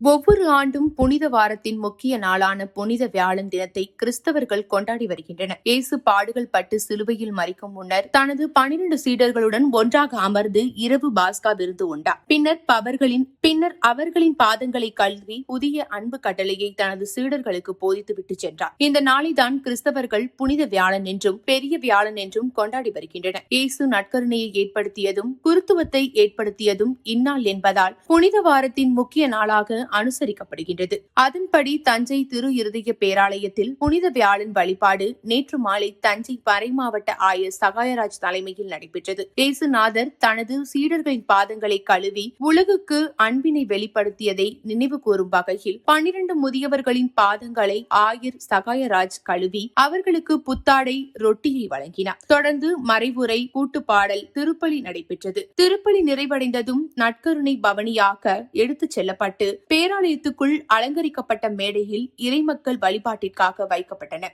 ஒவ்வொரு ஆண்டும் புனித வாரத்தின் முக்கிய நாளான புனித வியாழன் தினத்தை கிறிஸ்தவர்கள் கொண்டாடி வருகின்றனர். இயேசு பாடுகள் பட்டு சிலுவையில் மரிக்கும் முன்னர் தனது 12 சீடர்களுடன் ஒன்றாக அமர்ந்து இரவு பாஸ்கா விருந்து உண்டார். பின்னர் அவர்களின் பாதங்களை கழுவி புதிய அன்பு கட்டளையை தனது சீடர்களுக்கு போதித்துவிட்டு சென்றார். இந்த நாளைதான் கிறிஸ்தவர்கள் புனித வியாழன் என்றும் பெரிய வியாழன் என்றும் கொண்டாடி வருகின்றனர். இயேசு நற்கருணையை ஏற்படுத்தியதும் குருத்துவத்தை ஏற்படுத்தியதும் இந்நாள் என்பதால் புனித வாரத்தின் முக்கிய நாளாக அனுசரிக்கப்படுகின்றது. அதன்படி தஞ்சை திரு இருதய பேராலயத்தில் புனித வியாழன் வழிபாடு நேற்று மாலை தஞ்சை மறைமாவட்ட ஆயர் சகாயராஜ் தலைமையில் நடைபெற்றது. இயேசுநாதர் தனது சீடர்களின் பாதங்களை கழுவி உலகுக்கு அன்பினை வெளிப்படுத்தியதை நினைவு கூறும் வகையில் 12 முதியவர்களின் பாதங்களை ஆயர் சகாயராஜ் கழுவி அவர்களுக்கு புத்தாடை ரொட்டியை வழங்கினார். தொடர்ந்து மறைவுரை, கூட்டுப்பாடல், திருப்பலி நடைபெற்றது. திருப்பலி நிறைவடைந்ததும் நற்கருணை பவனியாக எடுத்துச் செல்லப்பட்டு பேராலயத்துக்குள் அலங்கரிக்கப்பட்ட மேடையில் இறைமக்கள் வழிபாட்டிற்காக வைக்கப்பட்டன.